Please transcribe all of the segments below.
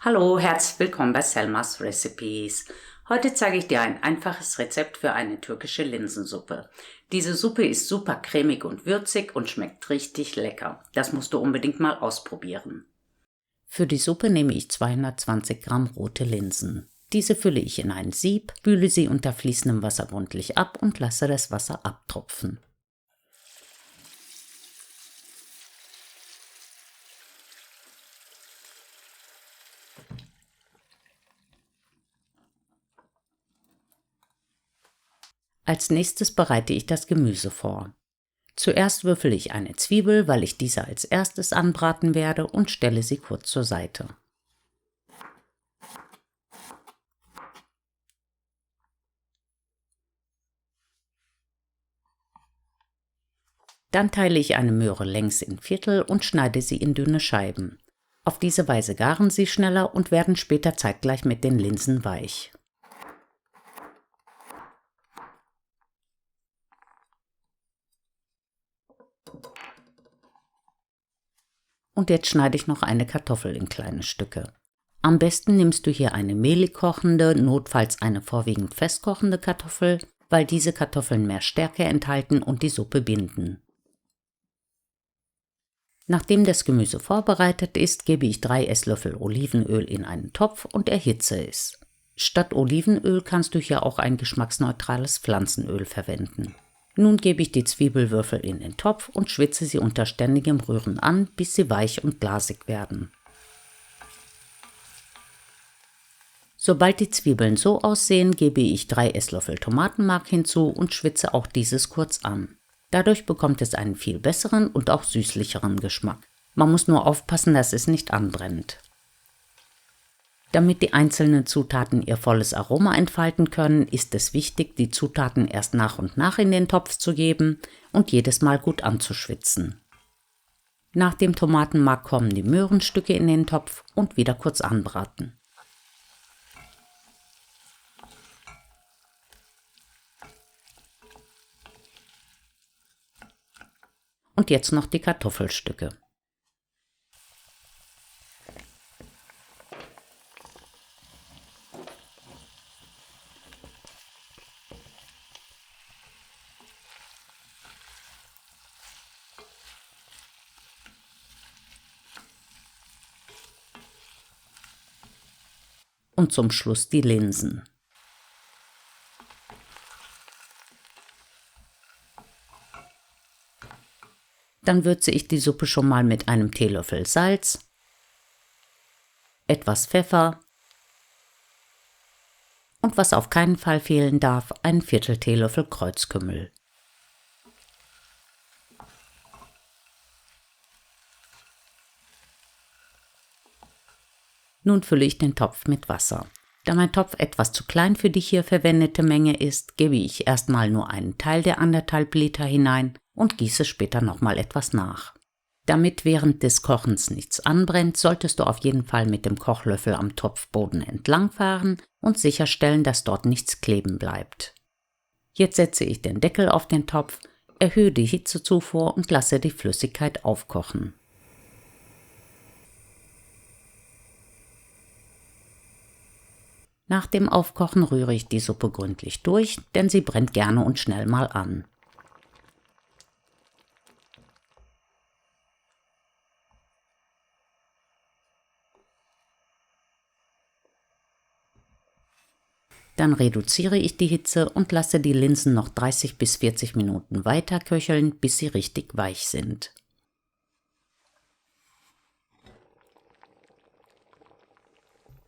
Hallo, herzlich willkommen bei Selmas Recipes. Heute zeige ich dir ein einfaches Rezept für eine türkische Linsensuppe. Diese Suppe ist super cremig und würzig und schmeckt richtig lecker. Das musst du unbedingt mal ausprobieren. Für die Suppe nehme ich 220 Gramm rote Linsen. Diese fülle ich in ein Sieb, spüle sie unter fließendem Wasser gründlich ab und lasse das Wasser abtropfen. Als nächstes bereite ich das Gemüse vor. Zuerst würfele ich eine Zwiebel, weil ich diese als erstes anbraten werde, und stelle sie kurz zur Seite. Dann teile ich eine Möhre längs in Viertel und schneide sie in dünne Scheiben. Auf diese Weise garen sie schneller und werden später zeitgleich mit den Linsen weich. Und jetzt schneide ich noch eine Kartoffel in kleine Stücke. Am besten nimmst du hier eine mehlig kochende, notfalls eine vorwiegend festkochende Kartoffel, weil diese Kartoffeln mehr Stärke enthalten und die Suppe binden. Nachdem das Gemüse vorbereitet ist, gebe ich 3 Esslöffel Olivenöl in einen Topf und erhitze es. Statt Olivenöl kannst du hier auch ein geschmacksneutrales Pflanzenöl verwenden. Nun gebe ich die Zwiebelwürfel in den Topf und schwitze sie unter ständigem Rühren an, bis sie weich und glasig werden. Sobald die Zwiebeln so aussehen, gebe ich 3 Esslöffel Tomatenmark hinzu und schwitze auch dieses kurz an. Dadurch bekommt es einen viel besseren und auch süßlicheren Geschmack. Man muss nur aufpassen, dass es nicht anbrennt. Damit die einzelnen Zutaten ihr volles Aroma entfalten können, ist es wichtig, die Zutaten erst nach und nach in den Topf zu geben und jedes Mal gut anzuschwitzen. Nach dem Tomatenmark kommen die Möhrenstücke in den Topf und wieder kurz anbraten. Und jetzt noch die Kartoffelstücke. Und zum Schluss die Linsen. Dann würze ich die Suppe schon mal mit einem Teelöffel Salz, etwas Pfeffer und, was auf keinen Fall fehlen darf, einen Viertel Teelöffel Kreuzkümmel. Nun fülle ich den Topf mit Wasser. Da mein Topf etwas zu klein für die hier verwendete Menge ist, gebe ich erstmal nur einen Teil der 1,5 Liter hinein und gieße später nochmal etwas nach. Damit während des Kochens nichts anbrennt, solltest du auf jeden Fall mit dem Kochlöffel am Topfboden entlangfahren und sicherstellen, dass dort nichts kleben bleibt. Jetzt setze ich den Deckel auf den Topf, erhöhe die Hitzezufuhr und lasse die Flüssigkeit aufkochen. Nach dem Aufkochen rühre ich die Suppe gründlich durch, denn sie brennt gerne und schnell mal an. Dann reduziere ich die Hitze und lasse die Linsen noch 30 bis 40 Minuten weiter köcheln, bis sie richtig weich sind.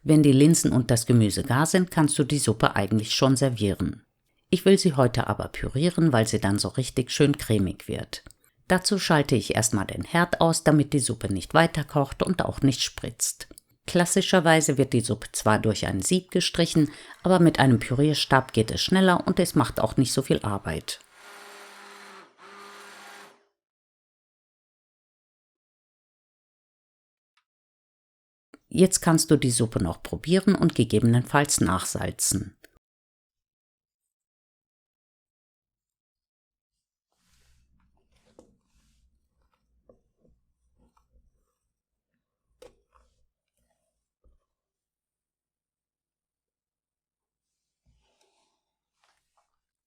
Wenn die Linsen und das Gemüse gar sind, kannst du die Suppe eigentlich schon servieren. Ich will sie heute aber pürieren, weil sie dann so richtig schön cremig wird. Dazu schalte ich erstmal den Herd aus, damit die Suppe nicht weiter kocht und auch nicht spritzt. Klassischerweise wird die Suppe zwar durch ein Sieb gestrichen, aber mit einem Pürierstab geht es schneller und es macht auch nicht so viel Arbeit. Jetzt kannst du die Suppe noch probieren und gegebenenfalls nachsalzen.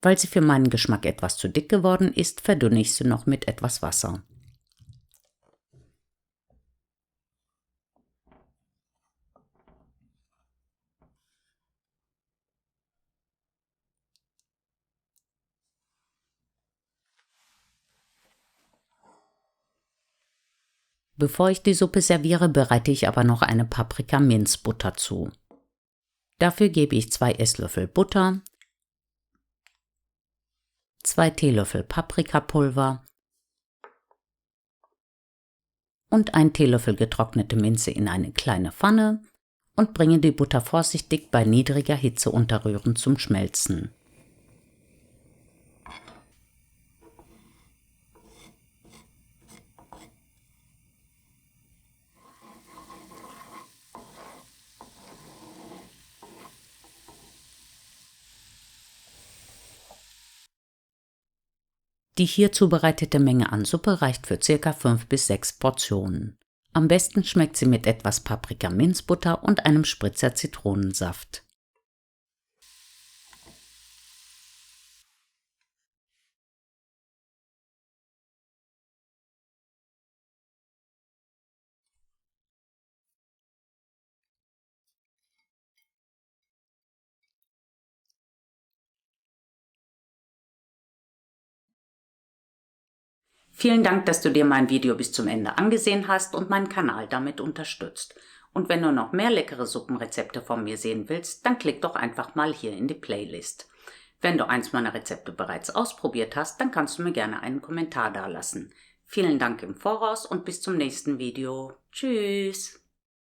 Weil sie für meinen Geschmack etwas zu dick geworden ist, verdünne ich sie noch mit etwas Wasser. Bevor ich die Suppe serviere, bereite ich aber noch eine Paprika-Minzbutter zu. Dafür gebe ich 2 Esslöffel Butter, 2 Teelöffel Paprikapulver und 1 Teelöffel getrocknete Minze in eine kleine Pfanne und bringe die Butter vorsichtig bei niedriger Hitze unterrühren zum Schmelzen. Die hier zubereitete Menge an Suppe reicht für ca. 5 bis 6 Portionen. Am besten schmeckt sie mit etwas Paprika-Minzbutter und einem Spritzer Zitronensaft. Vielen Dank, dass du dir mein Video bis zum Ende angesehen hast und meinen Kanal damit unterstützt. Und wenn du noch mehr leckere Suppenrezepte von mir sehen willst, dann klick doch einfach mal hier in die Playlist. Wenn du eins meiner Rezepte bereits ausprobiert hast, dann kannst du mir gerne einen Kommentar dalassen. Vielen Dank im Voraus und bis zum nächsten Video. Tschüss!